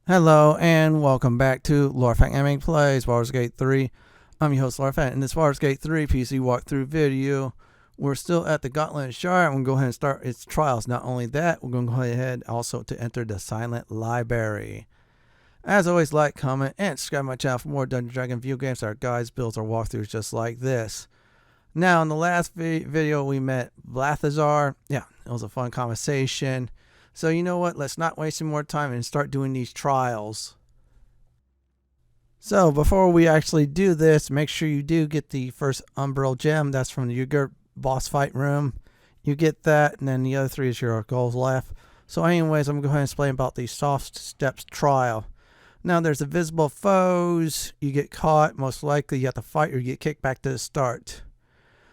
Hello and welcome back to Lord Fenton Anime Plays Baldur's Gate 3. I'm your host Lord Fenton. In this Baldur's Gate 3 PC walkthrough video, we're still at the Gauntlet of Shar. I'm going to go ahead and start its trials. Not only that, we're going to go ahead also to enter the Silent Library. As always, like, comment, and subscribe to my channel for more Dungeons & Dragons video games, our guides, builds, or walkthroughs just like this. Now, in the last video, we met Balthazar. Yeah, it was a fun conversation. So you know what, let's not waste any more time and start doing these trials. So before we actually do this, make sure you do get the first Umbral Gem. That's from the Yurgir boss fight room. You get that, and then the other three is your goals left. So anyways, I'm going to go ahead and explain about the soft steps trial. Now there's invisible foes. You get caught, most likely you have to fight or you get kicked back to the start.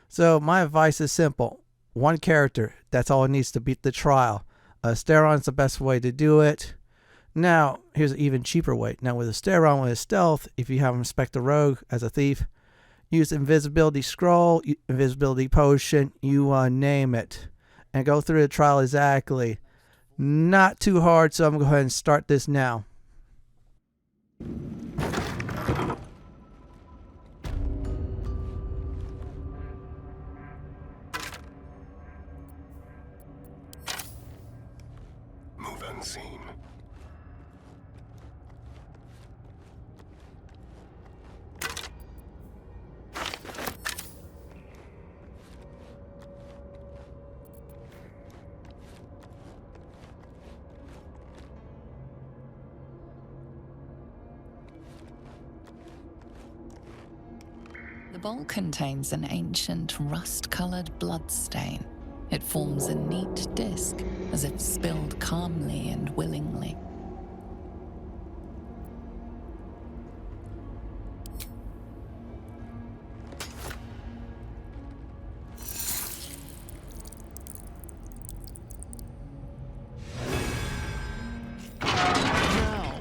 So my advice is simple. One character, that's all it needs to beat the trial. Astarion's the best way to do it. Now, here's an even cheaper way. Now, with Astarion, with his stealth, if you have him spec the rogue as a thief, use Invisibility Scroll, Invisibility Potion, you name it. And go through the trial exactly. Not too hard, so I'm going to go ahead and start this now. Unseen. The bowl contains an ancient rust-colored bloodstain. It forms a neat disc, as if spilled calmly and willingly. Now,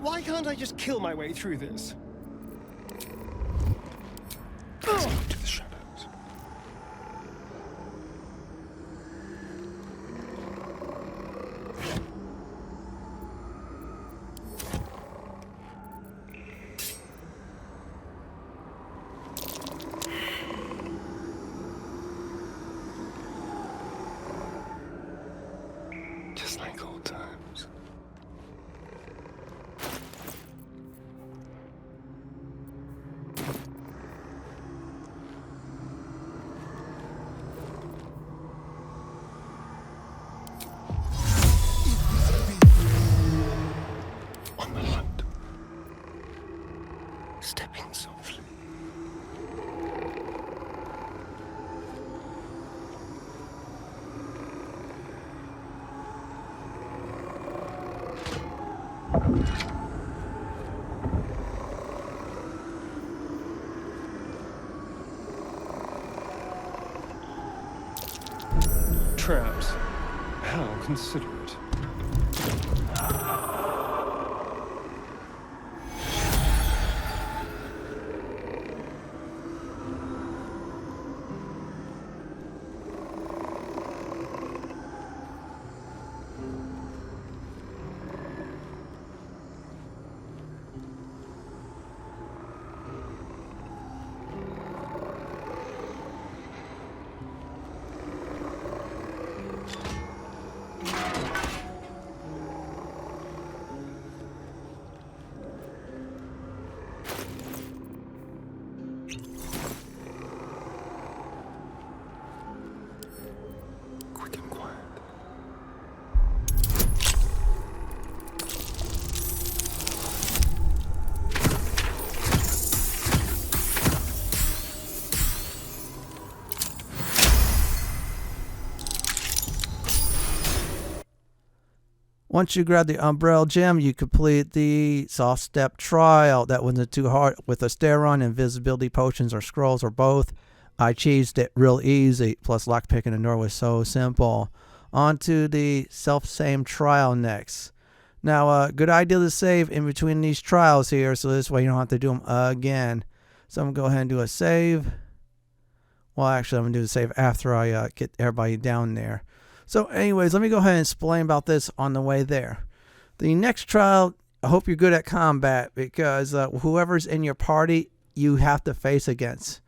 why can't I just kill my way through this? Let's go to the shadows. Just like old times. On the hunt. Stepping softly. Traps. How considerate. Quick and quiet. Once you grab the Umbral Gem, you complete the soft step trial. That wasn't too hard. With Astarion, invisibility potions or scrolls or both, I cheesed it real easy. Plus, lockpicking the door was so simple. On to the self-same trial next. Now, good idea to save in between these trials here, so this way you don't have to do them again. So I'm going to go ahead and do a save. Well, actually, I'm going to do the save after I get everybody down there. So anyways, let me go ahead and explain about this on the way there. The next trial, I hope you're good at combat, because whoever's in your party, you have to face against.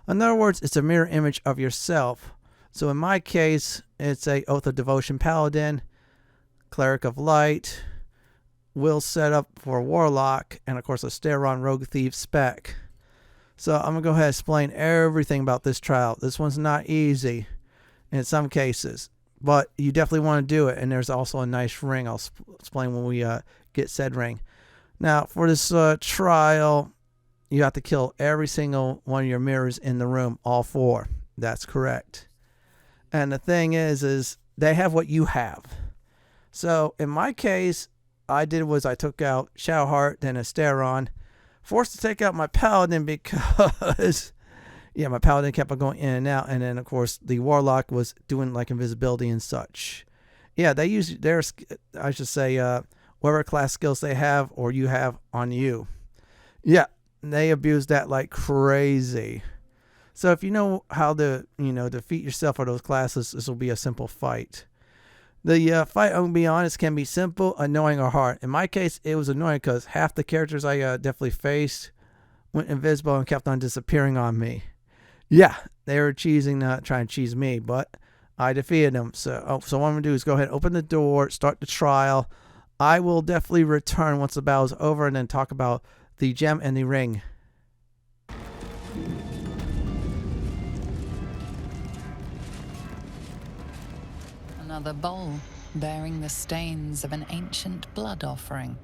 In other words, it's a mirror image of yourself. So in my case, it's a Oath of Devotion Paladin, Cleric of Light, will set up for Warlock, and of course a Astarion Rogue Thief spec. So I'm going to go ahead and explain everything about this trial. This one's not easy in some cases, but you definitely want to do it. And there's also a nice ring. I'll explain when we get said ring. Now, for this trial, you have to kill every single one of your mirrors in the room, all 4. That's correct. And the thing is they have what you have. So in my case, I took out Shadowheart, then Astarion, forced to take out my Paladin because, yeah, my Paladin kept on going in and out. And then, of course, the Warlock was doing like invisibility and such. Yeah, they use their, I should say, whatever class skills they have or you have on you. Yeah, they abuse that like crazy. So if you know how to, defeat yourself for those classes, this will be a simple fight. The fight, I'm going to be honest, can be simple, annoying, or hard. In my case, it was annoying because half the characters I definitely faced went invisible and kept on disappearing on me. Yeah, they were trying to cheese me, but I defeated them. So what I'm going to do is go ahead and open the door, start the trial. I will definitely return once the battle's over and then talk about the gem and the ring. Another bowl bearing the stains of an ancient blood offering.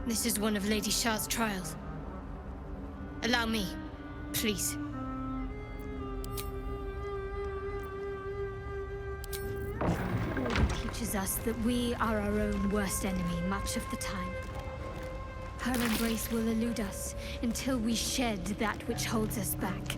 This is one of Lady Shar's trials. Allow me, please. Baldur teaches us that we are our own worst enemy much of the time. Her embrace will elude us until we shed that which holds us back.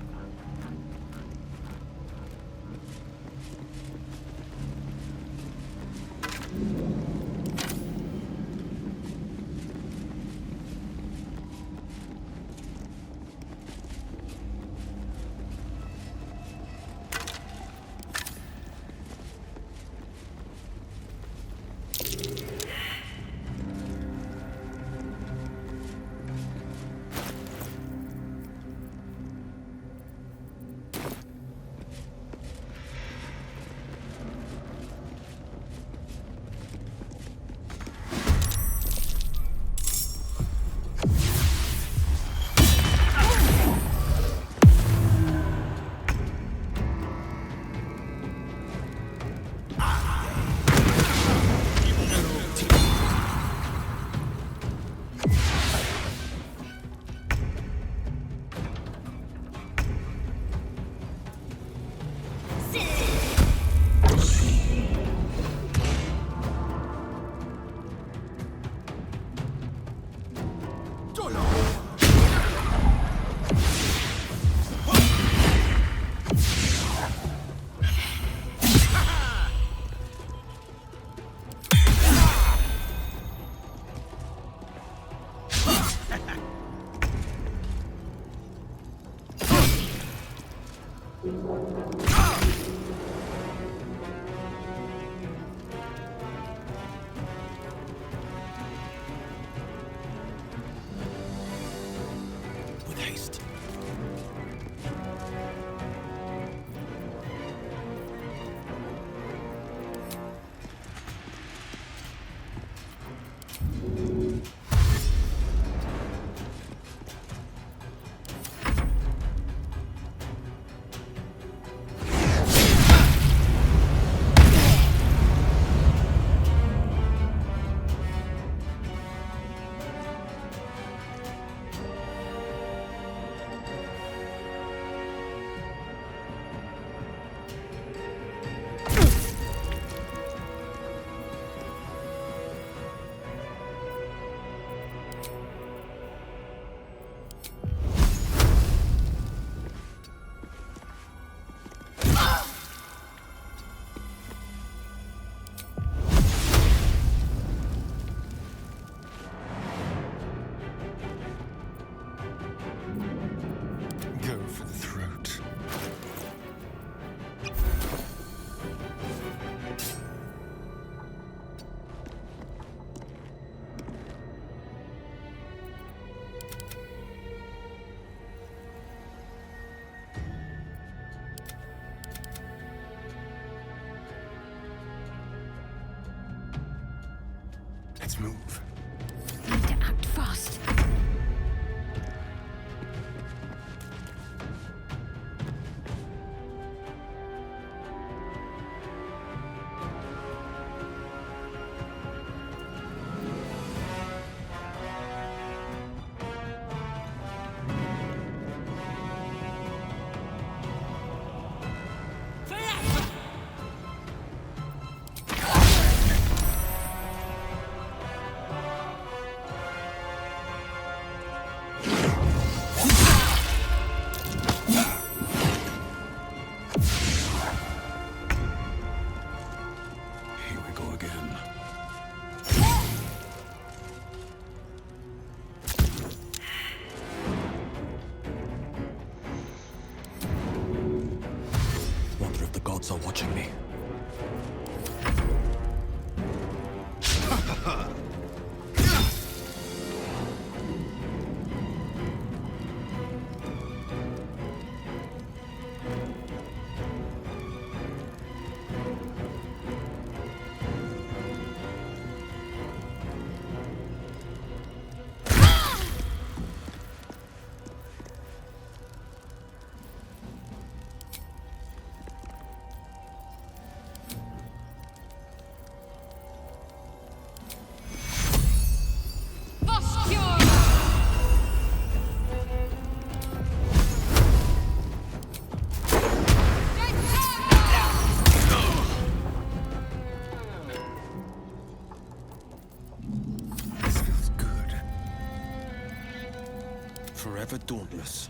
forever dauntless.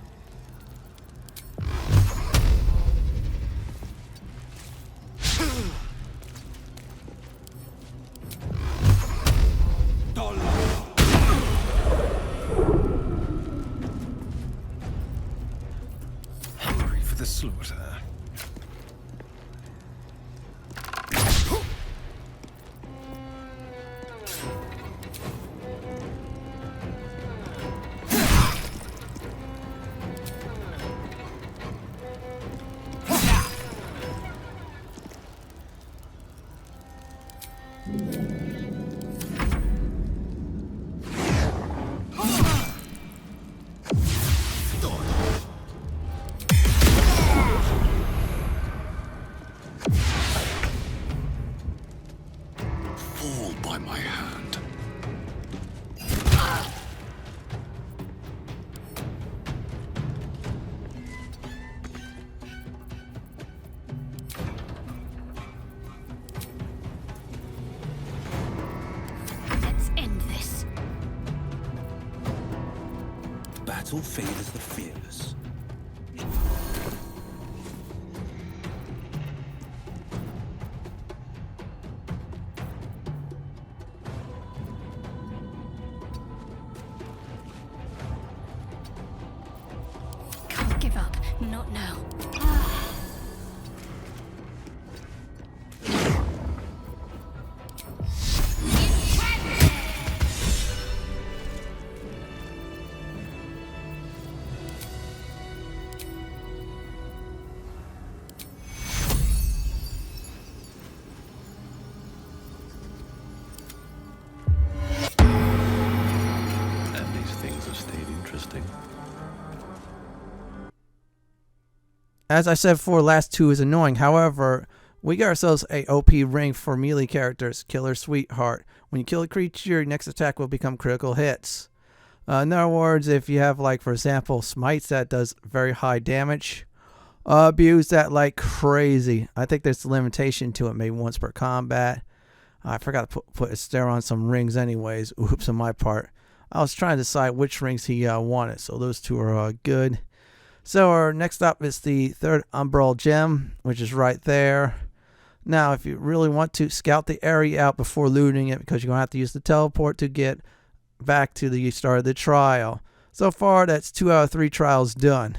Hungry for the slaughter. Fall by my hand. Let's end this. Battle favors the fearless. Can't give up. Not now. And these things have stayed interesting. As I said before, last two is annoying. However, we got ourselves a OP ring for melee characters, Killer Sweetheart. When you kill a creature, your next attack will become critical hits. In other words, if you have, like, for example, smites that does very high damage, abuse that like crazy. I think there's a limitation to it, maybe once per combat. I forgot to put Astarion on some rings anyways. Oops on my part. I was trying to decide which rings he wanted, so those two are good. So our next up is the third Umbral Gem, which is right there. Now, if you really want to, scout the area out before looting it, because you're going to have to use the teleport to get back to the start of the trial. So far, that's 2 out of 3 trials done.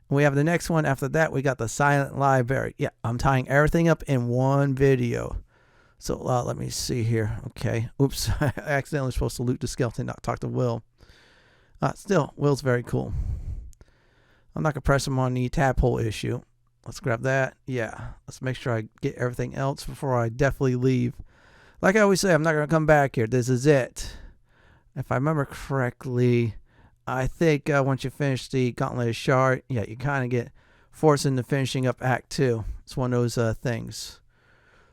And we have the next one. After that, we got the Silent Library. Yeah, I'm tying everything up in one video. So let me see here. Okay. Oops, I accidentally was supposed to loot the skeleton, not talk to Will. Still, Will's very cool. I'm not going to press him on the tadpole issue. Let's grab that. Yeah. Let's make sure I get everything else before I definitely leave. Like I always say, I'm not going to come back here. This is it. If I remember correctly, I think once you finish the Gauntlet of Shar, yeah, you kind of get forced into finishing up Act 2. It's one of those things.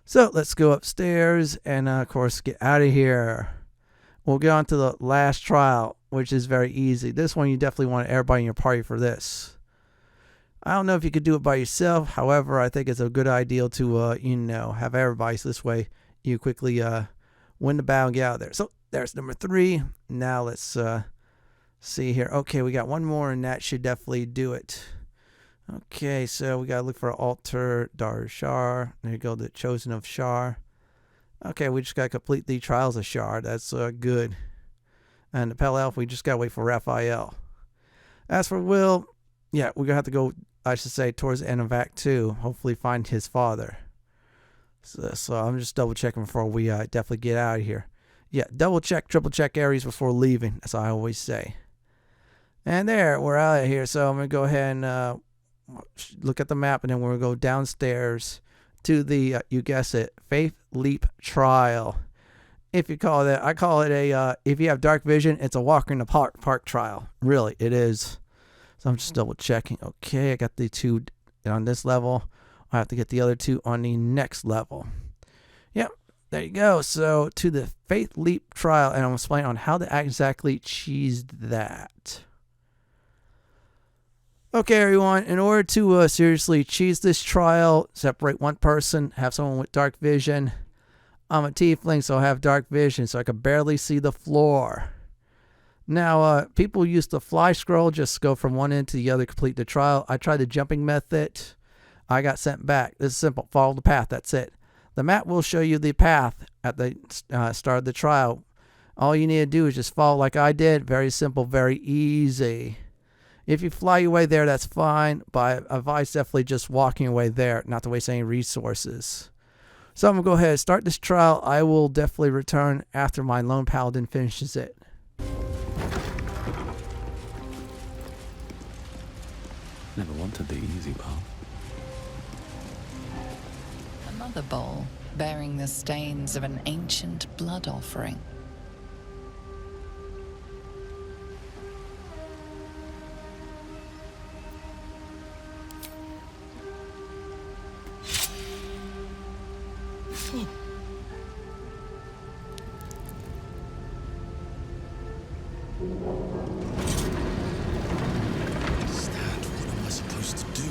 So let's go upstairs and, of course, get out of here. We'll get on to the last trial, which is very easy. This one, you definitely want everybody in your party for this. I don't know if you could do it by yourself. However, I think it's a good idea to, have everybody. So this way you quickly win the battle and get out of there. So there's number 3. Now let's see here. Okay, we got one more, and that should definitely do it. Okay, so we got to look for Altar Dar Shar. There you go, the Chosen of Shar. Okay, we just got to complete the Trials of Shar. That's good. And the Pale Elf, we just got to wait for Raphael. As for Will, yeah, we're going to have to go, I should say, towards the end of Act 2. Hopefully find his father. So I'm just double checking before we definitely get out of here. Yeah, double check, triple check areas before leaving. That's what I always say. And there, we're out of here. So I'm going to go ahead and look at the map, and then we're going to go downstairs to the, you guess it, Faith Leap Trial. If you call it that, I call it a, if you have dark vision, it's a walk in the park trial. Really, it is. So I'm just double checking. Okay, I got the 2 on this level. I have to get the other 2 on the next level. Yep, there you go. So to the Faith Leap Trial, and I'm going to explain on how to exactly cheese that. Okay, everyone, in order to seriously cheese this trial, separate one person, have someone with dark vision. I'm a tiefling, so I have dark vision, so I can barely see the floor. Now, people use the fly scroll, just go from one end to the other, complete the trial. I tried the jumping method. I got sent back. This is simple. Follow the path. That's it. The map will show you the path at the start of the trial. All you need to do is just follow like I did. Very simple, very easy. If you fly your way there, that's fine, but I advise definitely just walking away there, not to waste any resources. So I'm going to go ahead and start this trial. I will definitely return after my lone paladin finishes it. Never wanted the easy path. Another bowl bearing the stains of an ancient blood offering. Stand, what am I supposed to do?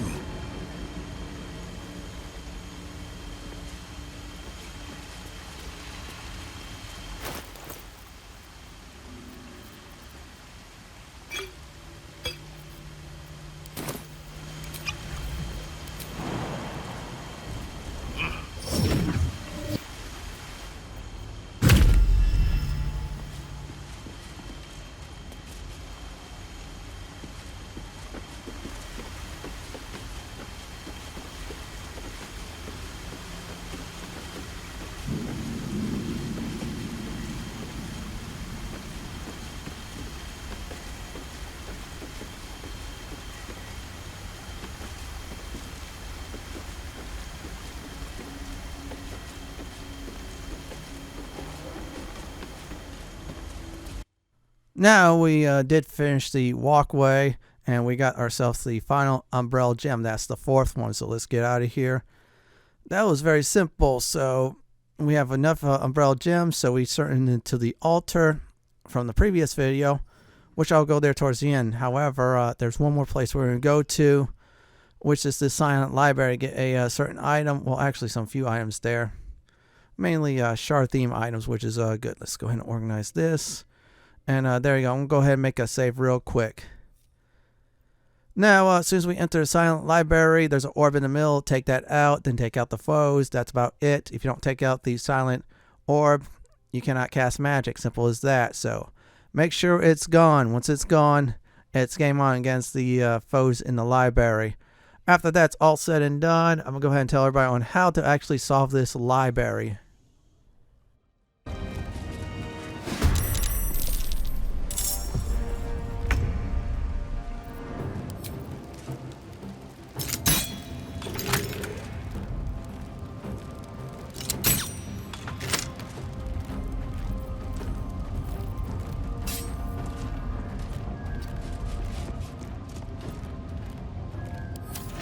Now we did finish the walkway, and we got ourselves the final Umbral Gem. That's the fourth one, so let's get out of here. That was very simple. So we have enough Umbral Gems, so we certain into the altar from the previous video, which I'll go there towards the end. However, there's one more place we're going to go to, which is the Silent Library. Get a certain item. Well, actually some few items there. Mainly Shar theme items, which is good. Let's go ahead and organize this. And there you go. I'm going to go ahead and make a save real quick. Now, as soon as we enter the Silent Library, there's an orb in the middle. Take that out, then take out the foes. That's about it. If you don't take out the Silent Orb, you cannot cast magic. Simple as that. So, make sure it's gone. Once it's gone, it's game on against the foes in the library. After that's all said and done, I'm going to go ahead and tell everybody on how to actually solve this library.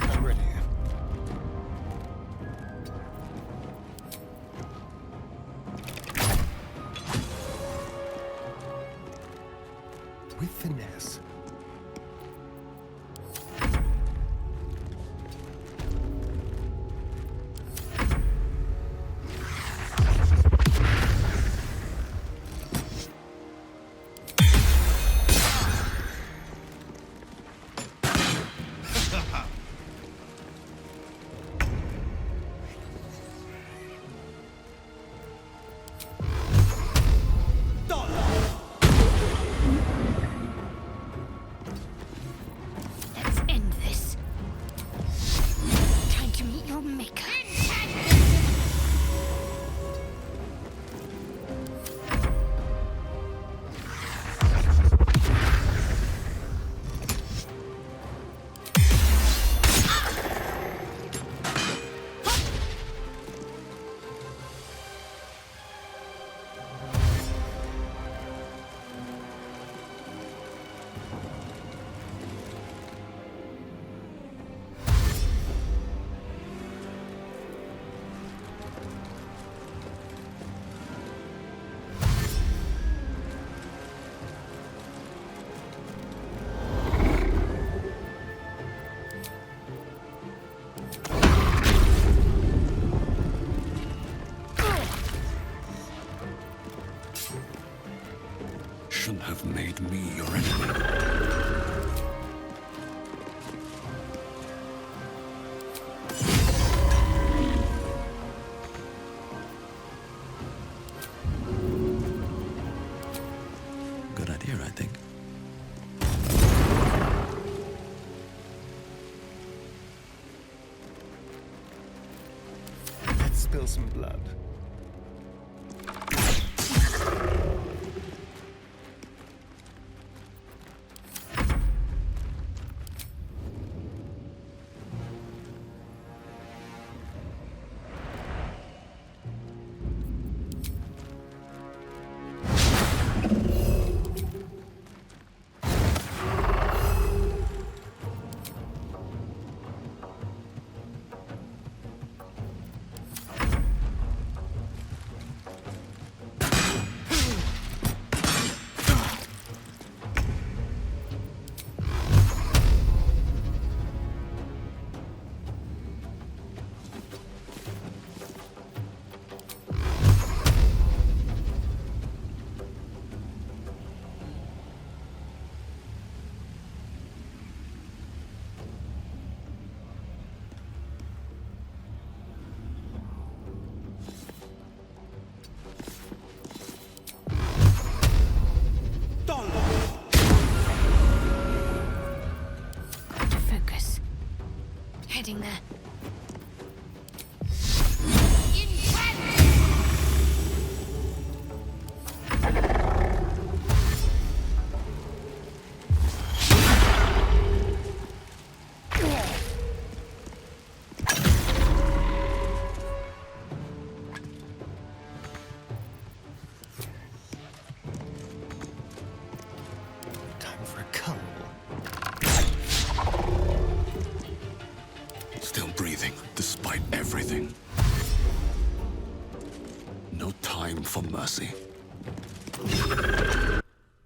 I'm ready. With finesse. shouldn't have made me your enemy. Good idea, I think. Let's spill some blood. Focus. Heading there. Time for a cull. Still breathing, despite everything. No time for mercy.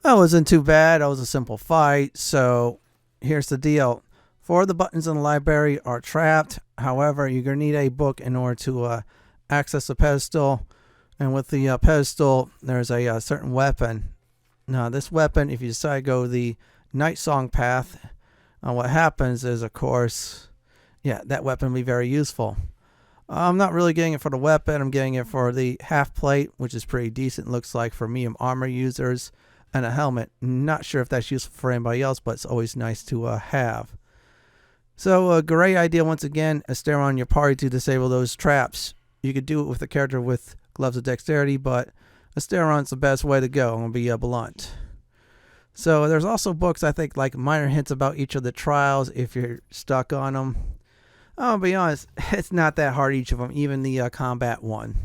That wasn't too bad. That was a simple fight. So here's the deal. 4 of the buttons in the library are trapped. However, you're going to need a book in order to access the pedestal. And with the pedestal, there's a certain weapon. Now, this weapon, if you decide to go the Night Song path, what happens is, of course, yeah, that weapon will be very useful. I'm not really getting it for the weapon. I'm getting it for the half plate, which is pretty decent. Looks like for medium armor users, and a helmet. Not sure if that's useful for anybody else, but it's always nice to have. So a great idea once again, Astarion your party to disable those traps. You could do it with a character with gloves of dexterity, but Astarion's the best way to go. I'm gonna be blunt. So there's also books I think like minor hints about each of the trials if you're stuck on them. I'll be honest, it's not that hard each of them, even the combat one.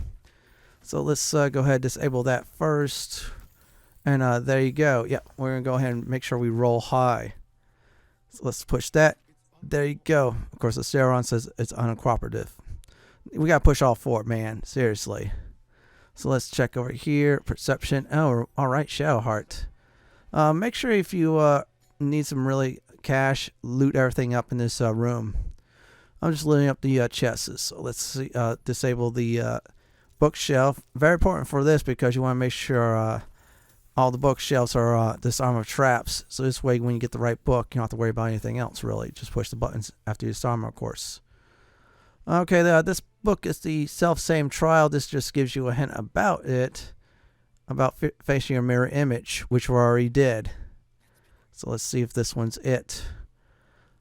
So let's go ahead and disable that first. And there you go. Yeah, we're going to go ahead and make sure we roll high. So let's push that. There you go. Of course, Astarion says it's uncooperative. We got to push all 4, man. Seriously. So let's check over here. Perception. Oh, all right. Shadow Heart. Make sure if you need some really cash, loot everything up in this room. I'm just looting up the chests. So let's see, disable the bookshelf. Very important for this because you want to make sure all the bookshelves are disarm of traps. So this way, when you get the right book, you don't have to worry about anything else, really. Just push the buttons after you disarm, of course. Okay, this book is the self-same trial. This just gives you a hint about it, about facing your mirror image, which we already did. So let's see if this one's it.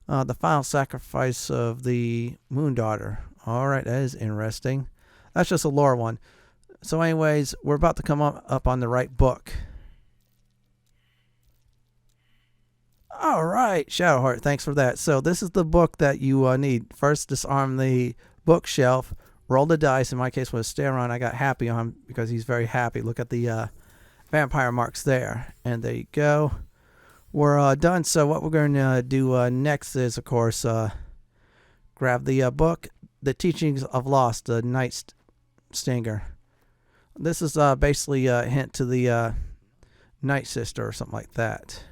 The final sacrifice of the Moon Daughter. All right, that is interesting. That's just a lore one. So anyways, we're about to come up on the right book. All right, Shadowheart, thanks for that. So this is the book that you need. First, disarm the bookshelf, roll the dice. In my case with Astarion, I got happy on him because he's very happy. Look at the vampire marks there. And there you go. We're done. So what we're going to do next is, of course, grab the book, The Teachings of Lost, the Night Stinger. This is basically a hint to the Night Sister or something like that.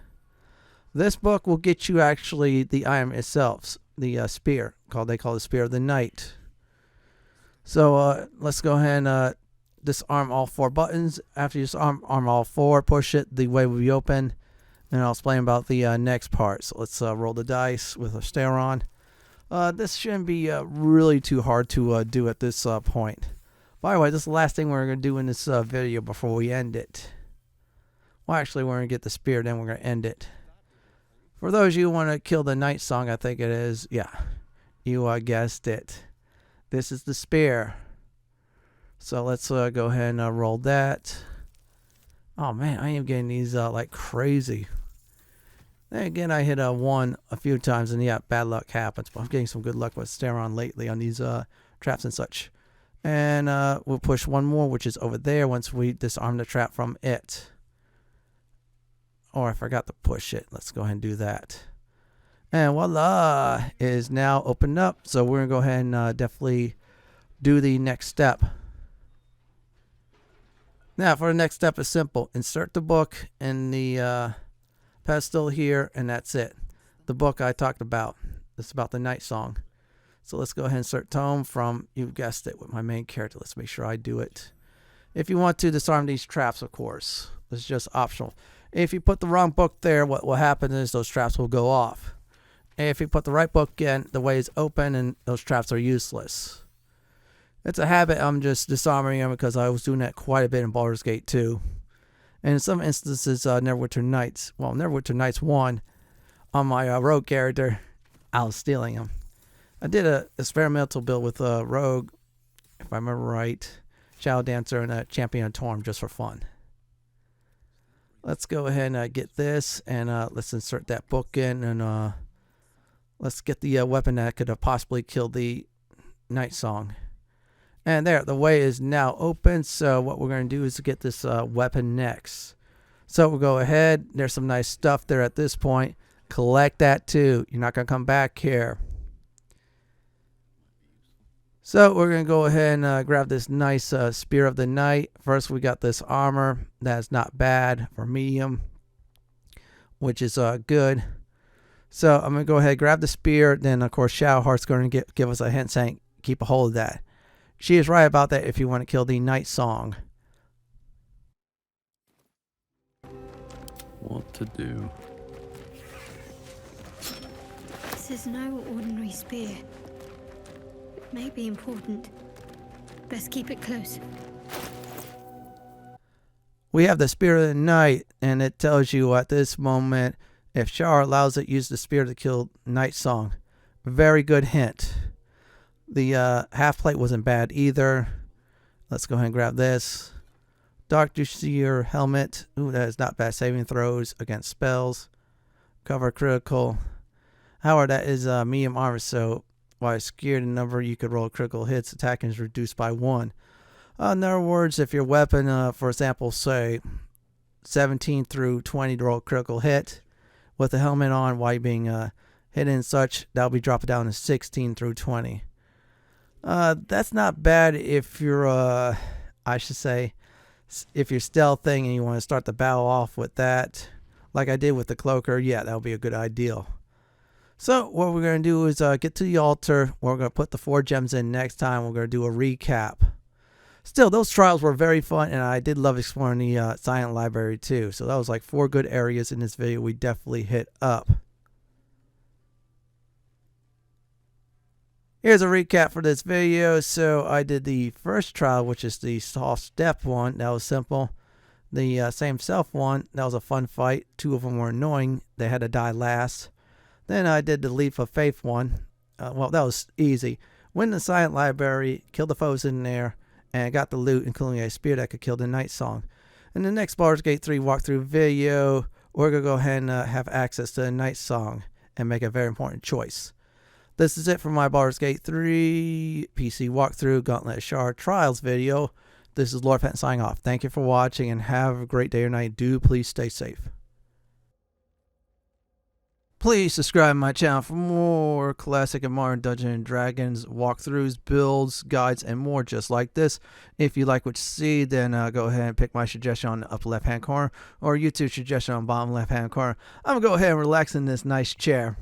This book will get you actually the item itself, the spear, they call it the Spear of the Night. So let's go ahead and disarm all 4 buttons. After you disarm all 4, push it, the way will be open. And I'll explain about the next part. So let's roll the dice with Astarion. This shouldn't be really too hard to do at this point. By the way, this is the last thing we're going to do in this video before we end it. Well, actually, we're going to get the spear, then we're going to end it. For those of you who want to kill the Night Song, I think it is. Yeah, you guessed it. This is the spear. So let's go ahead and roll that. Oh man, I am getting these like crazy. Then again, I hit 1 a few times, and yeah, bad luck happens. But I'm getting some good luck with Astarion lately on these traps and such. And we'll push 1 more, which is over there once we disarm the trap from it. Or I forgot to push it. Let's go ahead and do that. And voila, it is now opened up. So we're going to go ahead and definitely do the next step. Now, for the next step, it's simple. Insert the book in the pedestal here, and that's it. The book I talked about. It's about the Night Song. So let's go ahead and insert tome from, you guessed it, with my main character. Let's make sure I do it. If you want to disarm these traps, of course. It's just optional. If you put the wrong book there, what will happen is those traps will go off. And if you put the right book in, the way is open and those traps are useless. It's a habit. I'm just disarming them because I was doing that quite a bit in Baldur's Gate 2. And in some instances, Neverwinter Nights. Well, Neverwinter Nights 1, on my rogue character, I was stealing them. I did an experimental build with Rogue, if I remember right, Shadow Dancer, and a Champion of Torm just for fun. Let's go ahead and get this, and let's insert that book in, and let's get the weapon that could have possibly killed the Night Song. And there, the way is now open, so what we're going to do is get this weapon next. So we'll go ahead, there's some nice stuff there at this point. Collect that too. You're not going to come back here. So we're going to go ahead and grab this nice Spear of the Night. First, we got this armor. That's not bad for medium, which is good. So I'm going to go ahead and grab the spear. Then, of course, Shadowheart's going to give us a hint saying, keep a hold of that. She is right about that if you want to kill the Night Song. What to do? This is no ordinary spear. It may be important. Best keep it close. We have the Spear of the Night, and it tells you at this moment, if Shar allows it, use the spear to kill Night Song. Very good hint. The half plate wasn't bad either. Let's go ahead and grab this. Dark Seer helmet. Ooh, that is not bad. Saving throws against spells. Cover critical. However, that is medium armor, so while it's geared in number, you could roll critical hits. Attacking is reduced by 1. In other words, if your weapon, for example, say 17 through 20 to roll a critical hit with the helmet on while you're being hit and such, that'll be dropped down to 16 through 20. That's not bad if you're, I should say, if you're stealthing and you want to start the battle off with that, like I did with the cloaker, yeah, that'll be a good idea. So what we're going to do is get to the altar. We're going to put the 4 gems in next time. We're going to do a recap. Still, those trials were very fun, and I did love exploring the Silent Library too. So that was like 4 good areas in this video we definitely hit up. Here's a recap for this video. So I did the first trial, which is the soft step one. That was simple. The same self one, that was a fun fight. 2 of them were annoying. They had to die last. Then I did the Leap of Faith one. Well, that was easy. Went in the Silent Library, killed the foes in there, and got the loot, including a spear that could kill the Night Song. In the next Baldur's Gate 3 walkthrough video, we're going to go ahead and have access to the Night Song and make a very important choice. This is it for my Baldur's Gate 3 PC walkthrough Gauntlet of Shar Trials video. This is Lord Fenton signing off. Thank you for watching and have a great day or night. Do please stay safe. Please subscribe to my channel for more classic and modern Dungeons & Dragons walkthroughs, builds, guides, and more just like this. If you like what you see, then go ahead and pick my suggestion on the upper left-hand corner or YouTube suggestion on the bottom left-hand corner. I'm going to go ahead and relax in this nice chair.